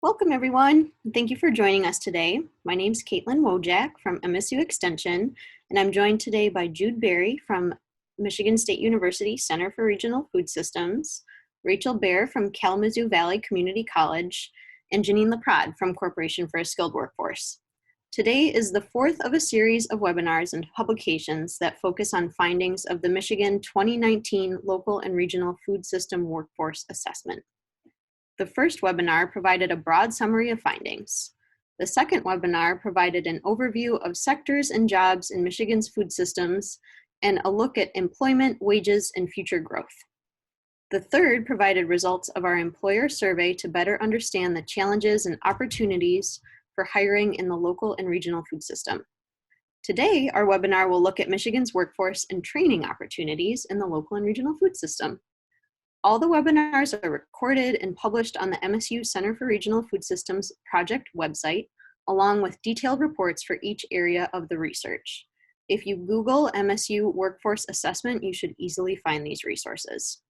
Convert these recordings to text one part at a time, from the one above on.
Welcome everyone. Thank you for joining us today. My name is Caitlin Wojak from MSU Extension, and I'm joined today by Jude Berry from Michigan State University Center for Regional Food Systems, Rachel Baer from Kalamazoo Valley Community College, and Janine LaPrade from Corporation for a Skilled Workforce. Today is the fourth of a series of webinars and publications that focus on findings of the Michigan 2019 Local and Regional Food System Workforce Assessment. The first webinar provided a broad summary of findings. The second webinar provided an overview of sectors and jobs in Michigan's food systems and a look at employment, wages, and future growth. The third provided results of our employer survey to better understand the challenges and opportunities for hiring in the local and regional food system. Today, our webinar will look at Michigan's workforce and training opportunities in the local and regional food system. All the webinars are recorded and published on the MSU Center for Regional Food Systems project website, along with detailed reports for each area of the research. If you Google MSU Workforce Assessment, you should easily find these resources.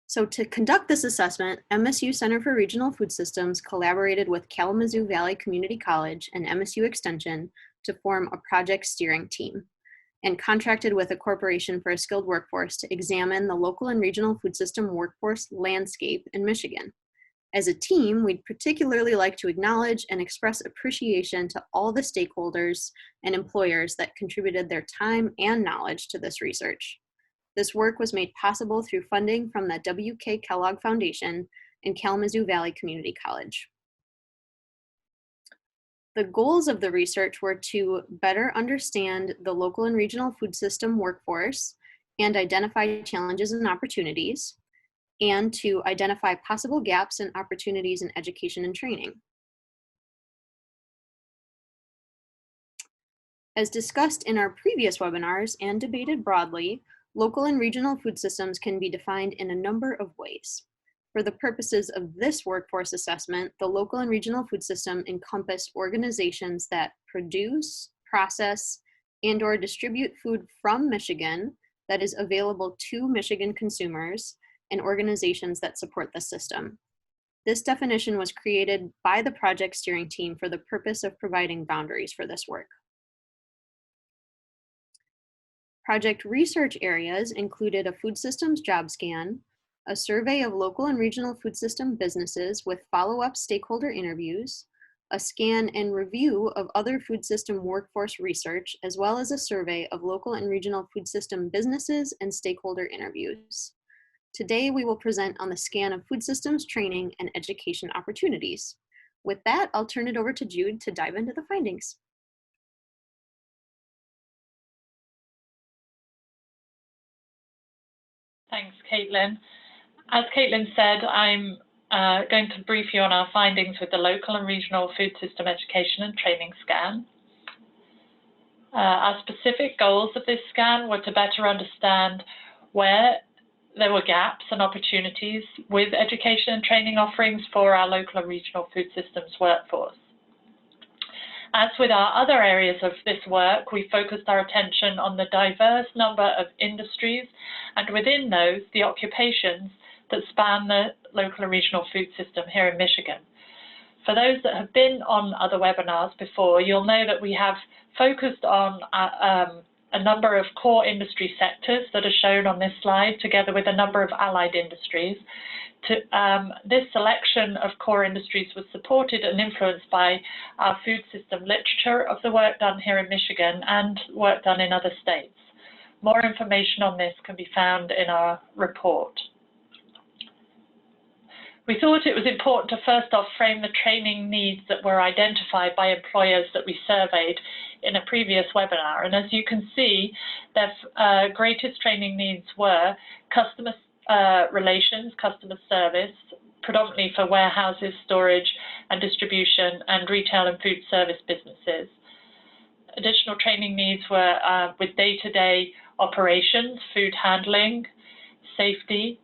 So to conduct this assessment, MSU Center for Regional Food Systems collaborated with Kalamazoo Valley Community College and MSU Extension to form a project steering team, and contracted with a Corporation for a Skilled Workforce to examine the local and regional food system workforce landscape in Michigan. As a team, we'd particularly like to acknowledge and express appreciation to all the stakeholders and employers that contributed their time and knowledge to this research. This work was made possible through funding from the W.K. Kellogg Foundation and Kalamazoo Valley Community College. The goals of the research were to better understand the local and regional food system workforce and identify challenges and opportunities, and to identify possible gaps and opportunities in education and training. As discussed in our previous webinars and debated broadly, local and regional food systems can be defined in a number of ways. For the purposes of this workforce assessment, the local and regional food system encompass organizations that produce, process, and/or distribute food from Michigan that is available to Michigan consumers and organizations that support the system. This definition was created by the project steering team for the purpose of providing boundaries for this work. Project research areas included a food systems job scan, a survey of local and regional food system businesses with follow-up stakeholder interviews, a scan and review of other food system workforce research, as well as a survey of local and regional food system businesses and stakeholder interviews. Today, we will present on the scan of food systems training and education opportunities. With that, I'll turn it over to Jude to dive into the findings. Thanks, Caitlin. As Caitlin said, I'm going to brief you on our findings with the local and regional food system education and training scan. Our specific goals of this scan were to better understand where there were gaps and opportunities with education and training offerings for our local and regional food systems workforce. As with our other areas of this work, we focused our attention on the diverse number of industries and within those, the occupations that span the local and regional food system here in Michigan. For those that have been on other webinars before, you'll know that we have focused on a number of core industry sectors that are shown on this slide, together with a number of allied industries. This selection of core industries was supported and influenced by our food system literature of the work done here in Michigan and work done in other states. More information on this can be found in our report. We thought it was important to first off frame the training needs that were identified by employers that we surveyed in a previous webinar. And as you can see, their greatest training needs were customer relations, customer service, predominantly for warehouses, storage and distribution, and retail and food service businesses. Additional training needs were with day-to-day operations, food handling, safety,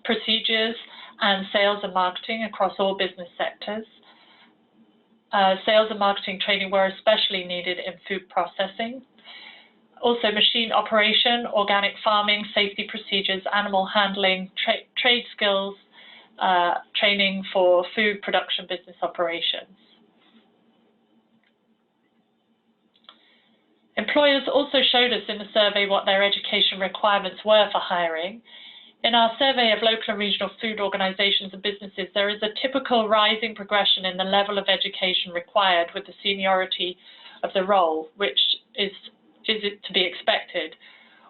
procedures, and sales and marketing across all business sectors. Sales and marketing training were especially needed in food processing. Also machine operation, organic farming, safety procedures, animal handling, trade skills, training for food production business operations. Employers also showed us in the survey what their education requirements were for hiring. In our survey of local and regional food organizations and businesses, there is a typical rising progression in the level of education required with the seniority of the role, which is it to be expected.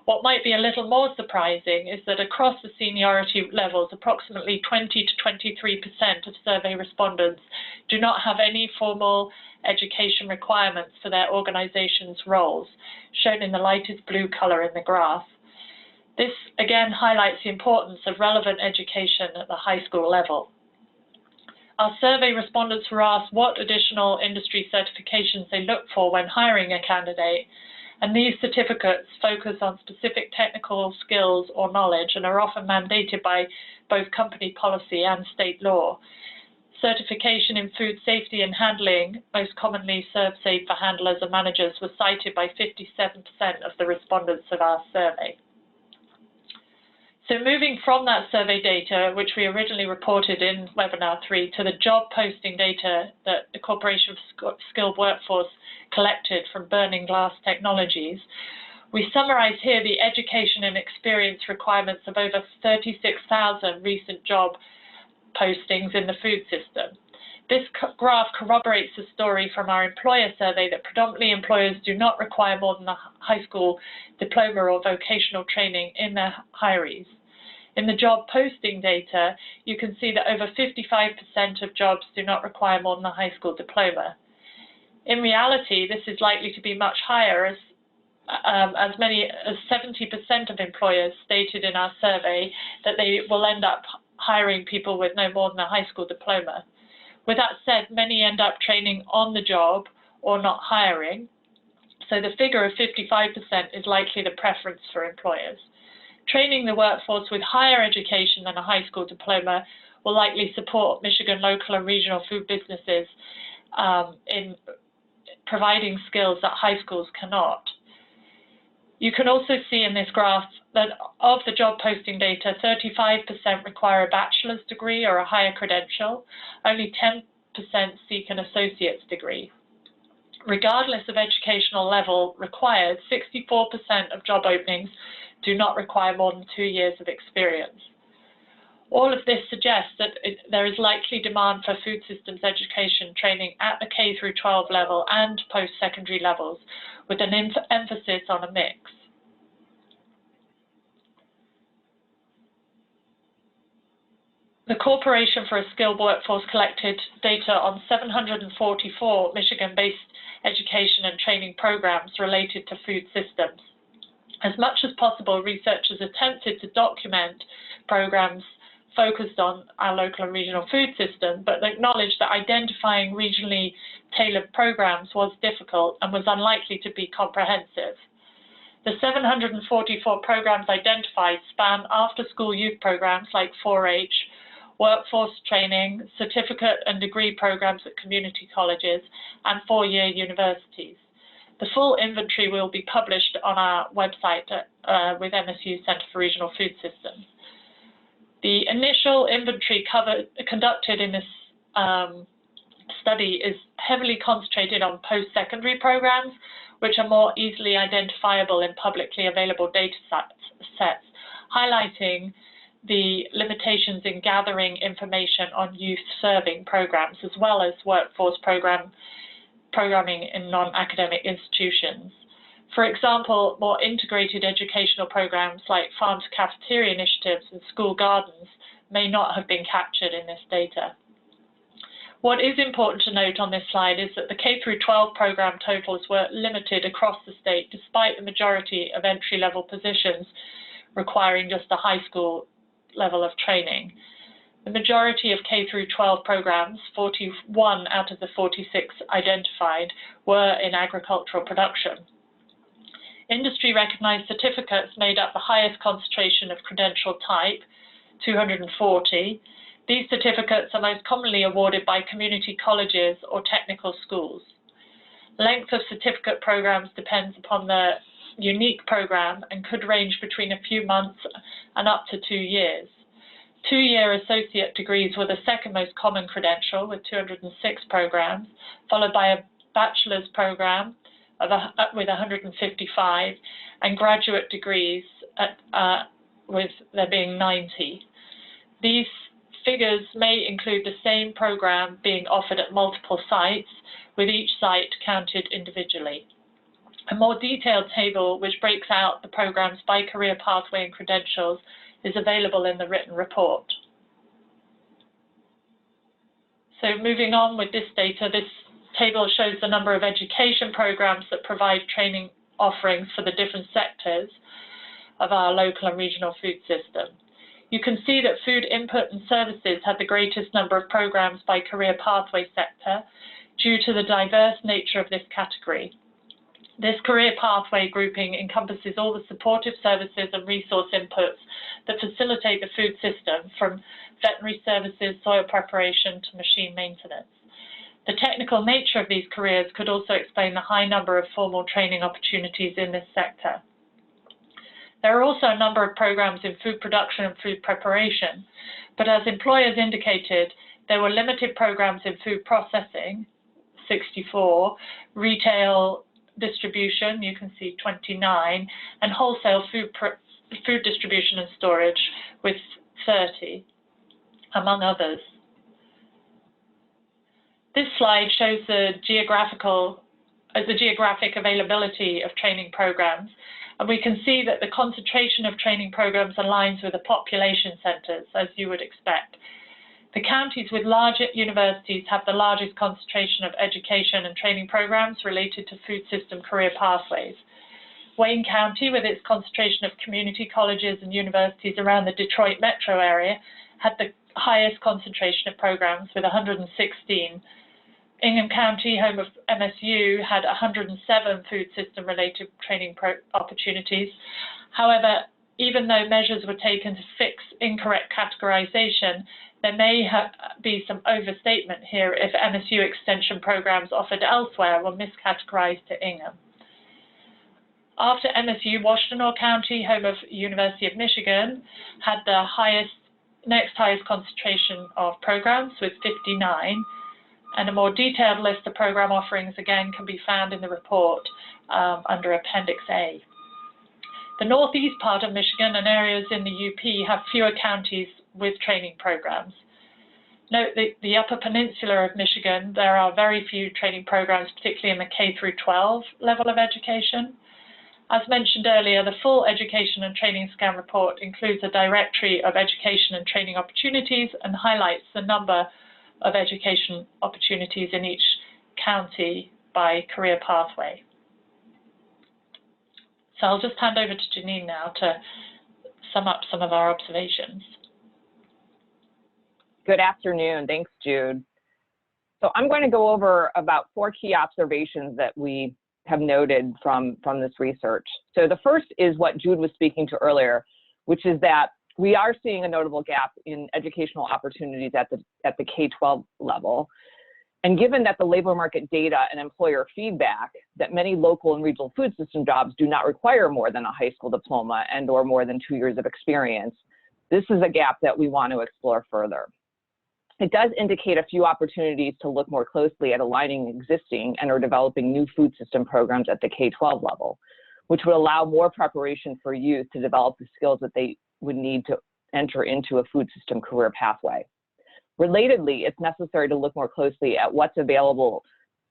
What might be a little more surprising is that across the seniority levels, approximately 20 to 23% of survey respondents do not have any formal education requirements for their organization's roles, shown in the lightest blue color in the graph. This again highlights the importance of relevant education at the high school level. Our survey respondents were asked what additional industry certifications they look for when hiring a candidate, and these certificates focus on specific technical skills or knowledge and are often mandated by both company policy and state law. Certification in food safety and handling, most commonly ServSafe for handlers and managers, was cited by 57% of the respondents of our survey. So moving from that survey data, which we originally reported in webinar 3, to the job posting data that the Corporation for Skilled Workforce collected from Burning Glass Technologies, we summarize here the education and experience requirements of over 36,000 recent job postings in the food system. This graph corroborates the story from our employer survey that predominantly employers do not require more than a high school diploma or vocational training in their hirees. In the job posting data, you can see that over 55% of jobs do not require more than a high school diploma. In reality, this is likely to be much higher, as many as 70% of employers stated in our survey that they will end up hiring people with no more than a high school diploma. With that said, many end up training on the job or not hiring, so the figure of 55% is likely the preference for employers. Training the workforce with higher education than a high school diploma will likely support Michigan local and regional food businesses in providing skills that high schools cannot. You can also see in this graph that of the job posting data, 35% require a bachelor's degree or a higher credential. Only 10% seek an associate's degree. Regardless of educational level required, 64% of job openings do not require more than 2 years of experience. All of this suggests that there is likely demand for food systems education training at the K through 12 level and post-secondary levels, with an emphasis on a mix. The Corporation for a Skilled Workforce collected data on 744 Michigan-based education and training programs related to food systems. As much as possible, researchers attempted to document programs focused on our local and regional food system, but acknowledged that identifying regionally tailored programs was difficult and was unlikely to be comprehensive. The 744 programs identified span after-school youth programs like 4-H, workforce training, certificate and degree programs at community colleges, and 4-year universities. The full inventory will be published on our website with MSU Center for Regional Food Systems. The initial inventory conducted in this study is heavily concentrated on post-secondary programs, which are more easily identifiable in publicly available data sets, highlighting the limitations in gathering information on youth serving programs, as well as workforce programming in non-academic institutions. For example, more integrated educational programs like farm to cafeteria initiatives and school gardens may not have been captured in this data. What is important to note on this slide is that the K through 12 program totals were limited across the state, despite the majority of entry-level positions requiring just a high school level of training. The majority of K through 12 programs, 41 out of the 46 identified, were in agricultural production. Industry-recognized certificates made up the highest concentration of credential type, 240. These certificates are most commonly awarded by community colleges or technical schools. Length of certificate programs depends upon the unique program and could range between a few months and up to 2 years. 2-year associate degrees were the second most common credential with 206 programs, followed by a bachelor's program with 155, and graduate degrees with there being 90. These figures may include the same program being offered at multiple sites, with each site counted individually. A more detailed table which breaks out the programs by career pathway and credentials is available in the written report. So moving on with this data, this table shows the number of education programs that provide training offerings for the different sectors of our local and regional food system. You can see that food input and services had the greatest number of programs by career pathway sector due to the diverse nature of this category. This career pathway grouping encompasses all the supportive services and resource inputs that facilitate the food system, from veterinary services, soil preparation to machine maintenance. The technical nature of these careers could also explain the high number of formal training opportunities in this sector. There are also a number of programs in food production and food preparation, but as employers indicated, there were limited programs in food processing, 64, retail distribution, you can see 29, and wholesale food distribution and storage with 30, among others. This slide shows the geographic availability of training programs, and we can see that the concentration of training programs aligns with the population centers, as you would expect. The counties with larger universities have the largest concentration of education and training programs related to food system career pathways. Wayne County, with its concentration of community colleges and universities around the Detroit metro area, had the highest concentration of programs with 116. Ingham County, home of MSU, had 107 food system related training opportunities. However, even though measures were taken to fix incorrect categorization, there may be some overstatement here if MSU extension programs offered elsewhere were miscategorized to Ingham. After MSU, Washtenaw County, home of University of Michigan, had the next highest concentration of programs with 59, and a more detailed list of program offerings again can be found in the report under Appendix A. The northeast part of Michigan and areas in the UP have fewer counties with training programs. Note that the Upper Peninsula of Michigan, there are very few training programs, particularly in the K through 12 level of education. As mentioned earlier, the full education and training scan report includes a directory of education and training opportunities and highlights the number of education opportunities in each county by career pathway. So I'll just hand over to Janine now to sum up some of our observations. Good afternoon. Thanks, Jude. So I'm going to go over about 4 key observations that we have noted from this research. So the first is what Jude was speaking to earlier, which is that we are seeing a notable gap in educational opportunities at the K-12 level. And given that the labor market data and employer feedback that many local and regional food system jobs do not require more than a high school diploma and or more than 2 years of experience, this is a gap that we want to explore further. It does indicate a few opportunities to look more closely at aligning existing and or developing new food system programs at the K-12 level, which would allow more preparation for youth to develop the skills that they would need to enter into a food system career pathway. Relatedly, it's necessary to look more closely at what's available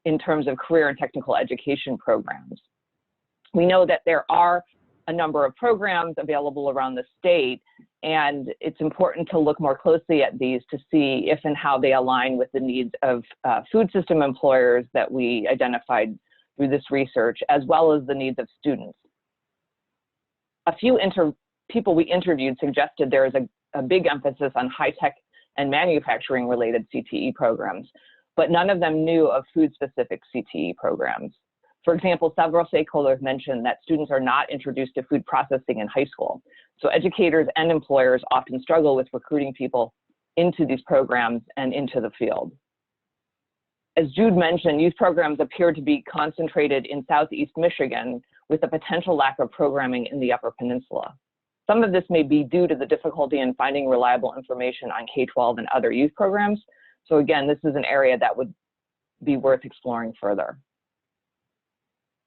in terms of career and technical education programs. We know that there are a number of programs available around the state, and it's important to look more closely at these to see if and how they align with the needs of food system employers that we identified through this research, as well as the needs of students. A few people we interviewed suggested there is a big emphasis on high-tech and manufacturing-related CTE programs, but none of them knew of food-specific CTE programs. For example, several stakeholders mentioned that students are not introduced to food processing in high school, so educators and employers often struggle with recruiting people into these programs and into the field. As Jude mentioned, youth programs appear to be concentrated in Southeast Michigan, with a potential lack of programming in the Upper Peninsula. Some of this may be due to the difficulty in finding reliable information on K-12 and other youth programs. So again, this is an area that would be worth exploring further.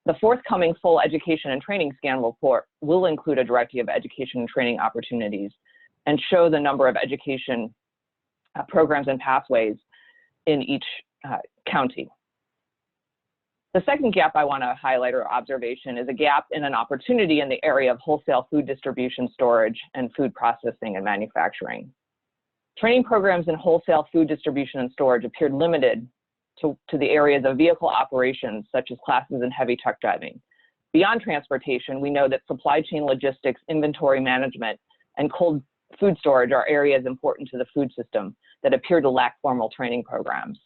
The forthcoming full education and training scan report will include a directory of education and training opportunities and show the number of education programs and pathways in each county. The second gap I want to highlight or observation is a gap in an opportunity in the area of wholesale food distribution, storage, and food processing and manufacturing. Training programs in wholesale food distribution and storage appeared limited to the areas of vehicle operations, such as classes in heavy truck driving. Beyond transportation, we know that supply chain logistics, inventory management, and cold food storage are areas important to the food system that appear to lack formal training programs.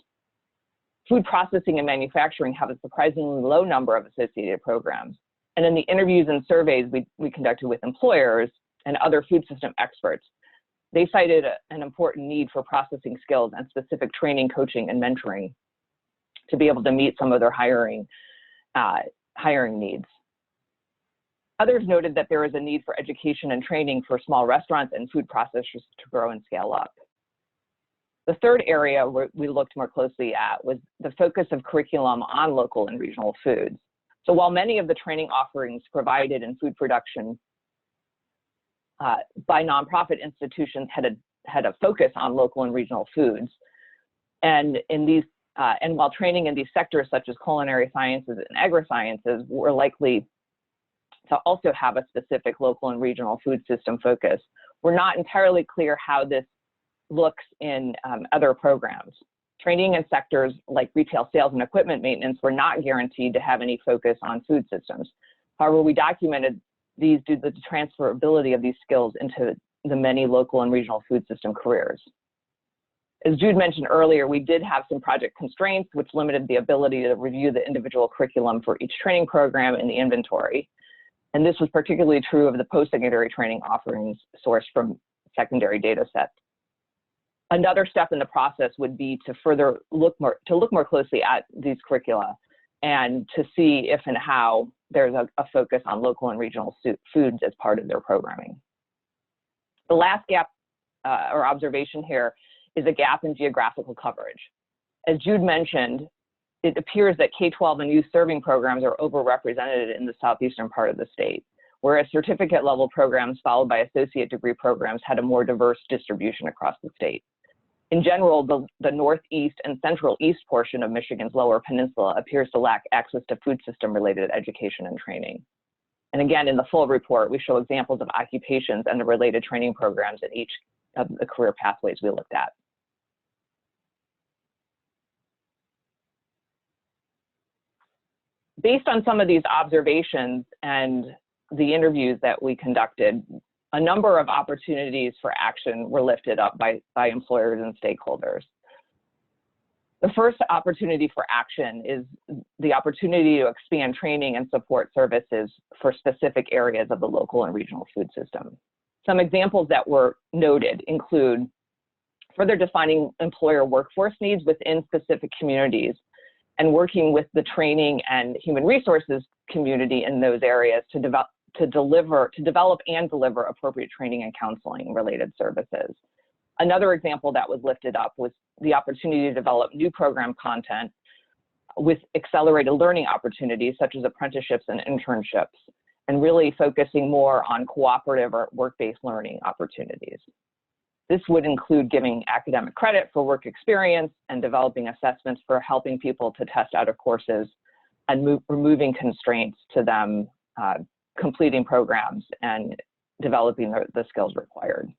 Food processing and manufacturing have a surprisingly low number of associated programs. And in the interviews and surveys we conducted with employers and other food system experts, they cited an important need for processing skills and specific training, coaching, and mentoring to be able to meet some of their hiring needs. Others noted that there is a need for education and training for small restaurants and food processors to grow and scale up. The third area we looked more closely at was the focus of curriculum on local and regional foods. So while many of the training offerings provided in food production by nonprofit institutions had a focus on local and regional foods, and while training in these sectors such as culinary sciences and agri-sciences were likely to also have a specific local and regional food system focus, we're not entirely clear how this looks in other programs. Training in sectors like retail sales and equipment maintenance were not guaranteed to have any focus on food systems. However, we documented these due to the transferability of these skills into the many local and regional food system careers. As Jude mentioned earlier, we did have some project constraints which limited the ability to review the individual curriculum for each training program in the inventory. And this was particularly true of the post-secondary training offerings sourced from secondary data sets. Another step in the process would be to further look more closely at these curricula and to see if and how there's a focus on local and regional foods as part of their programming. The last gap or observation here is a gap in geographical coverage. As Jude mentioned, it appears that K-12 and youth serving programs are overrepresented in the southeastern part of the state, whereas certificate level programs followed by associate degree programs had a more diverse distribution across the state. In general, the northeast and central east portion of Michigan's Lower Peninsula appears to lack access to food system related education and training. And again, in the full report, we show examples of occupations and the related training programs in each of the career pathways we looked at. Based on some of these observations and the interviews that we conducted, a number of opportunities for action were lifted up by employers and stakeholders. The first opportunity for action is the opportunity to expand training and support services for specific areas of the local and regional food system. Some examples that were noted include further defining employer workforce needs within specific communities and working with the training and human resources community in those areas to develop and deliver appropriate training and counseling related services. Another example that was lifted up was the opportunity to develop new program content with accelerated learning opportunities such as apprenticeships and internships, and really focusing more on cooperative or work-based learning opportunities. This would include giving academic credit for work experience and developing assessments for helping people to test out of courses and removing constraints to them completing programs and developing the skills required.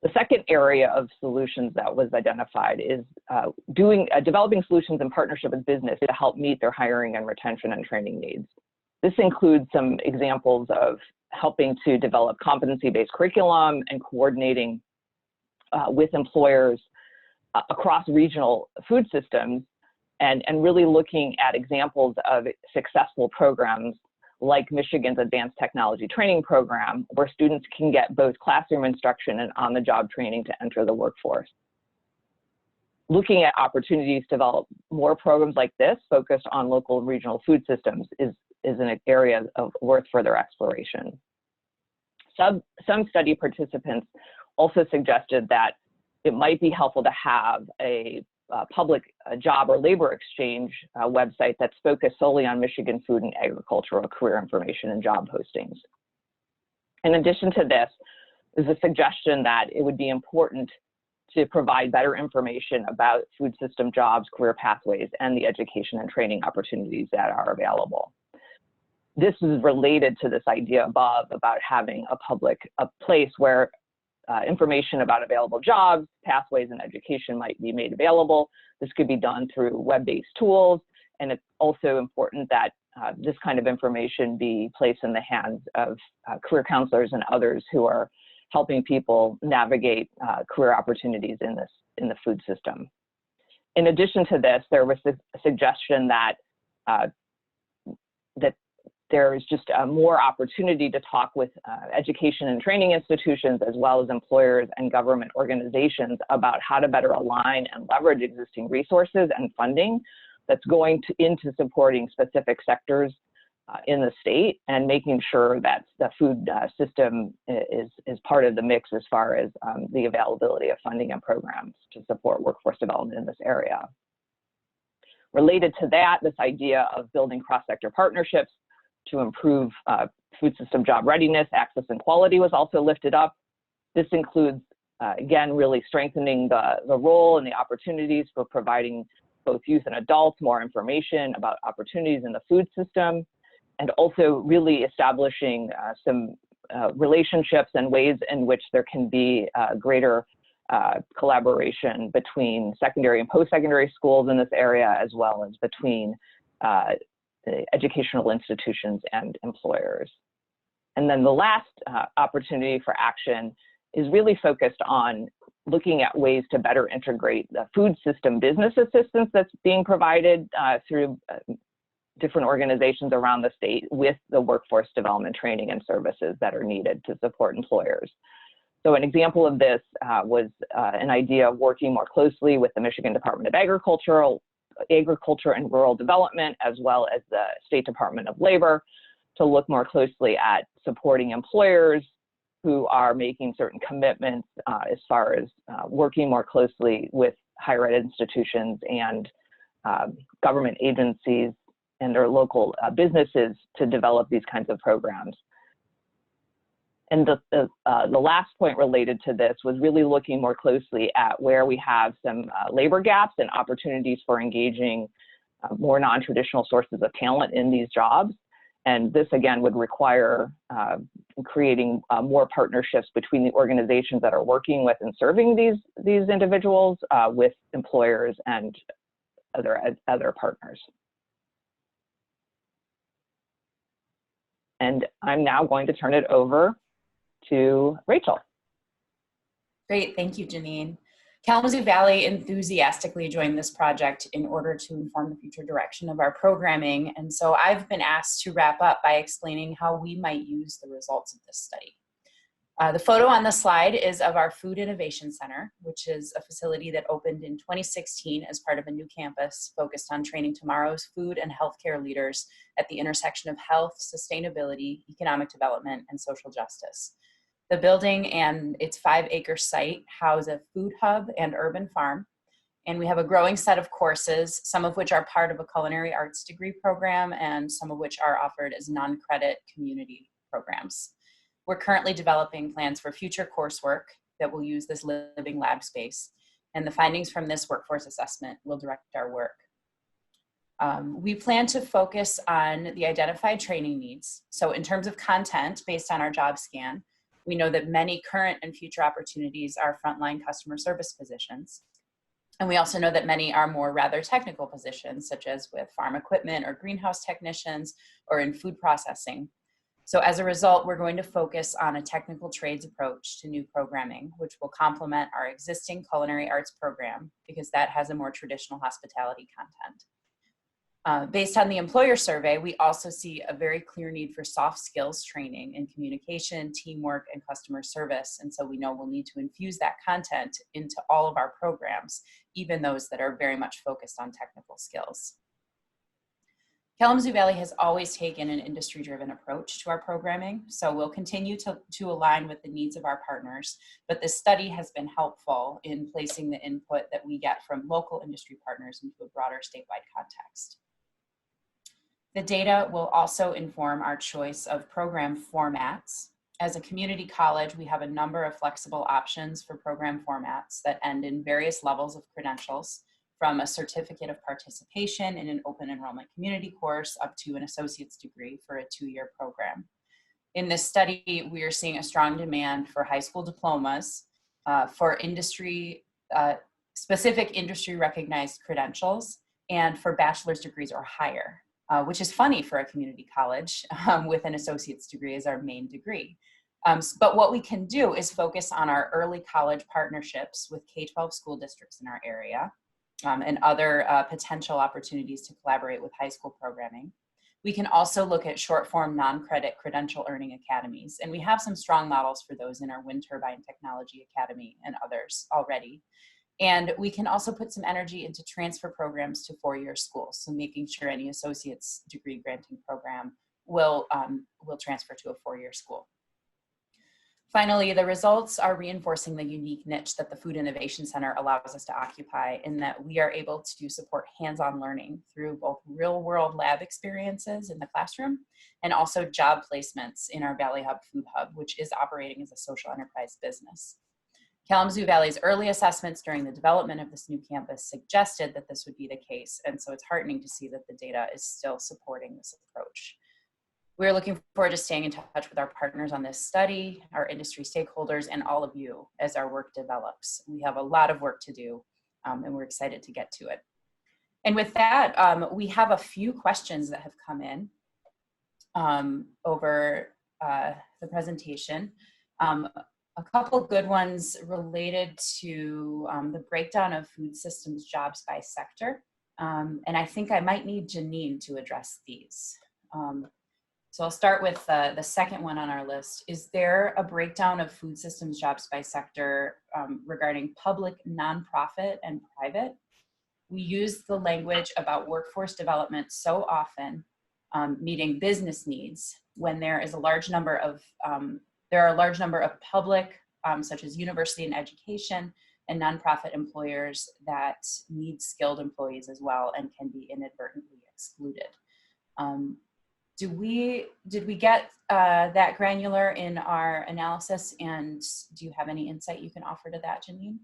The second area of solutions that was identified is developing solutions in partnership with business to help meet their hiring and retention and training needs. This includes some examples of helping to develop competency-based curriculum and coordinating with employers across regional food systems and really looking at examples of successful programs like Michigan's Advanced Technology Training Program, where students can get both classroom instruction and on-the-job training to enter the workforce. Looking at opportunities to develop more programs like this focused on local and regional food systems is an area worth further exploration. Some study participants also suggested that it might be helpful to have a public job or labor exchange website that's focused solely on Michigan food and agricultural career information and job postings. In addition to this, there's a suggestion that it would be important to provide better information about food system jobs, career pathways, and the education and training opportunities that are available. This is related to this idea above about having a place where information about available jobs, pathways, and education might be made available. This could be done through web-based tools, and it's also important that this kind of information be placed in the hands of career counselors and others who are helping people navigate career opportunities in the food system. In addition to this, there was a suggestion that there is just more opportunity to talk with education and training institutions, as well as employers and government organizations, about how to better align and leverage existing resources and funding that's going into supporting specific sectors in the state, and making sure that the food system is part of the mix as far as the availability of funding and programs to support workforce development in this area. Related to that, this idea of building cross-sector partnerships to improve food system job readiness, access, and quality was also lifted up. This includes, again, really strengthening the role and the opportunities for providing both youth and adults more information about opportunities in the food system, and also really establishing some relationships and ways in which there can be greater collaboration between secondary and post-secondary schools in this area, as well as between the educational institutions and employers. And then the last opportunity for action is really focused on looking at ways to better integrate the food system business assistance that's being provided through different organizations around the state with the workforce development training and services that are needed to support employers. So an example of this was an idea of working more closely with the Michigan Department of Agriculture and Rural Development, as well as the State Department of Labor, to look more closely at supporting employers who are making certain commitments as far as working more closely with higher ed institutions and government agencies and their local businesses to develop these kinds of programs. And the last point related to this was really looking more closely at where we have some labor gaps and opportunities for engaging more non-traditional sources of talent in these jobs. And this, again, would require creating more partnerships between the organizations that are working with and serving these individuals with employers and other partners. And I'm now going to turn it over to Rachel. Great, thank you, Janine. Kalamazoo Valley enthusiastically joined this project in order to inform the future direction of our programming. And so I've been asked to wrap up by explaining how we might use the results of this study. The photo on the slide is of our Food Innovation Center, which is a facility that opened in 2016 as part of a new campus focused on training tomorrow's food and healthcare leaders at the intersection of health, sustainability, economic development, and social justice. The building and its 5-acre site house a food hub and urban farm, and we have a growing set of courses, some of which are part of a culinary arts degree program and some of which are offered as non-credit community programs. We're currently developing plans for future coursework that will use this living lab space, and the findings from this workforce assessment will direct our work. We plan to focus on the identified training needs. So in terms of content, based on our job scan, we know that many current and future opportunities are frontline customer service positions. And we also know that many are more rather technical positions, such as with farm equipment or greenhouse technicians or in food processing. So as a result, we're going to focus on a technical trades approach to new programming, which will complement our existing culinary arts program because that has a more traditional hospitality content. Based on the employer survey, we also see a very clear need for soft skills training in communication, teamwork, and customer service. And so we know we'll need to infuse that content into all of our programs, even those that are very much focused on technical skills. Kalamazoo Valley has always taken an industry-driven approach to our programming, so we'll continue to align with the needs of our partners, but this study has been helpful in placing the input that we get from local industry partners into a broader statewide context. The data will also inform our choice of program formats. As a community college, we have a number of flexible options for program formats that end in various levels of credentials, from a certificate of participation in an open enrollment community course up to an associate's degree for a 2-year program. In this study, we are seeing a strong demand for high school diplomas, for specific industry recognized credentials, and for bachelor's degrees or higher, which is funny for a community college with an associate's degree as our main degree. But what we can do is focus on our early college partnerships with K-12 school districts in our area, and other potential opportunities to collaborate with high school programming. We can also look at short-form non-credit credential earning academies, and we have some strong models for those in our Wind Turbine Technology Academy and others already. And we can also put some energy into transfer programs to 4-year schools, so making sure any associate's degree granting program will transfer to a 4-year school. Finally, the results are reinforcing the unique niche that the Food Innovation Center allows us to occupy, in that we are able to support hands-on learning through both real-world lab experiences in the classroom and also job placements in our Valley Hub Food Hub, which is operating as a social enterprise business. Kalamazoo Valley's early assessments during the development of this new campus suggested that this would be the case, and so it's heartening to see that the data is still supporting this approach. We're looking forward to staying in touch with our partners on this study, our industry stakeholders, and all of you as our work develops. We have a lot of work to do, and we're excited to get to it. And with that, we have a few questions that have come in over the presentation. A couple good ones related to the breakdown of food systems jobs by sector. And I think I might need Janine to address these. So I'll start with the second one on our list. Is there a breakdown of food systems jobs by sector regarding public, nonprofit, and private? We use the language about workforce development so often, meeting business needs, when there is a large number of there are a large number of public, such as university and education, and nonprofit employers that need skilled employees as well and can be inadvertently excluded. Did we get that granular in our analysis, and do you have any insight you can offer to that, Janine?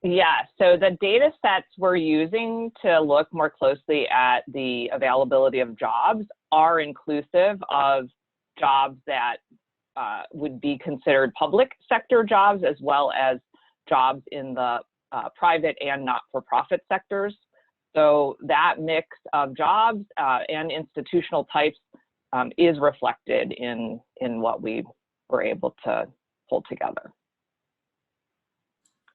Yeah, so the data sets we're using to look more closely at the availability of jobs are inclusive of jobs that would be considered public sector jobs, as well as jobs in the private and not-for-profit sectors. So that mix of jobs and institutional types is reflected in what we were able to pull together.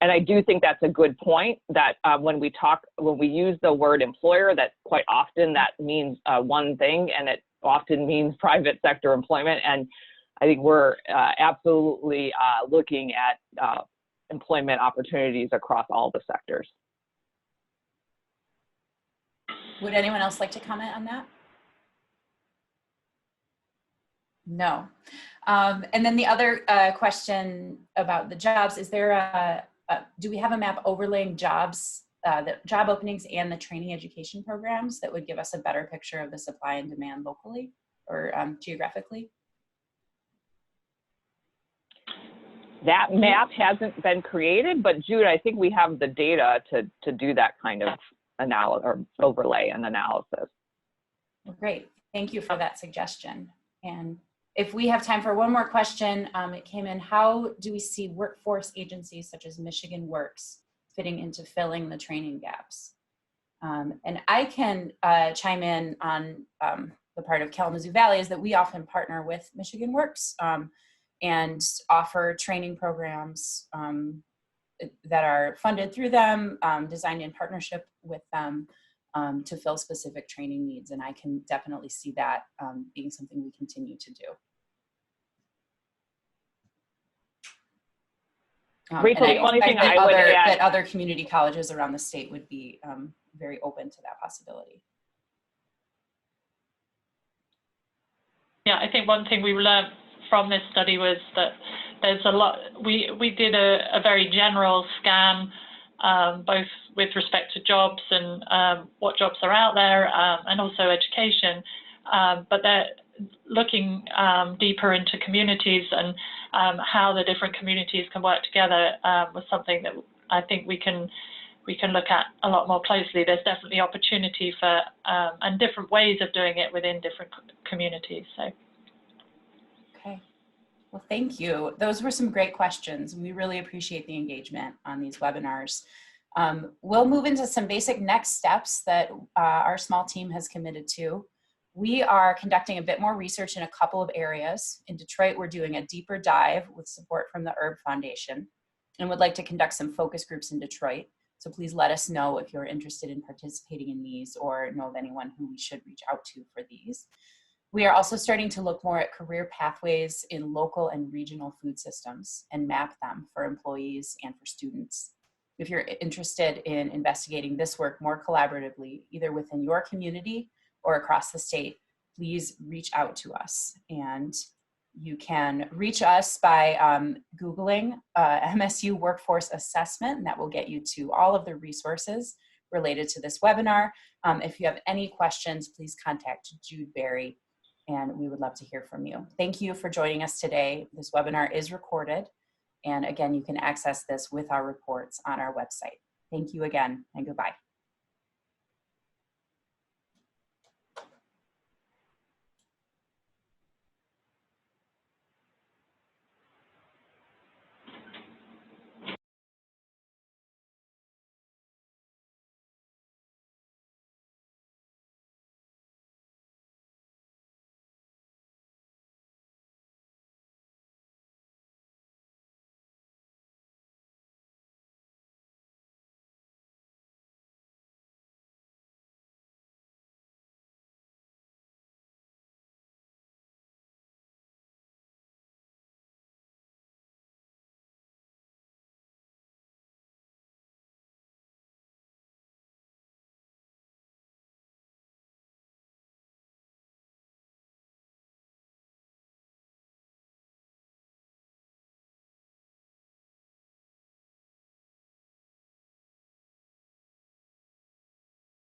And I do think that's a good point, that when we use the word employer, that quite often that means one thing, and it often means private sector employment. And I think we're absolutely looking at employment opportunities across all the sectors. Would anyone else like to comment on that? No. And then the other question about the jobs, is there do we have a map overlaying jobs, the job openings and the training education programs that would give us a better picture of the supply and demand locally or geographically? That map hasn't been created, but Jude, I think we have the data to do that kind of analysis or overlay and analysis. Well, great, thank you for that suggestion. And if we have time for one more question, it came in: how do we see workforce agencies such as Michigan Works fitting into filling the training gaps? And I can chime in on the part of Kalamazoo Valley is that we often partner with Michigan Works and offer training programs that are funded through them, designed in partnership with them to fill specific training needs. And I can definitely see that being something we continue to do. Rachel, the only thing I would add, that other community colleges around the state would be very open to that possibility. Yeah, I think one thing we learned from this study was that there's a lot, we did a very general scan, both with respect to jobs and what jobs are out there, and also education, but they're looking deeper into communities and how the different communities can work together was something that I think we can look at a lot more closely. There's definitely opportunity for and different ways of doing it within different communities. So. Okay. Well, thank you. Those were some great questions. We really appreciate the engagement on these webinars. We'll move into some basic next steps that our small team has committed to. We are conducting a bit more research in a couple of areas. In Detroit, we're doing a deeper dive with support from the Herb Foundation and would like to conduct some focus groups in Detroit. So please let us know if you're interested in participating in these or know of anyone who we should reach out to for these. We are also starting to look more at career pathways in local and regional food systems and map them for employees and for students. If you're interested in investigating this work more collaboratively, either within your community or across the state, please reach out to us. And you can reach us by Googling MSU Workforce Assessment, and that will get you to all of the resources related to this webinar. If you have any questions, please contact Jude Berry, and we would love to hear from you. Thank you for joining us today. This webinar is recorded, and again, you can access this with our reports on our website. Thank you again, and goodbye.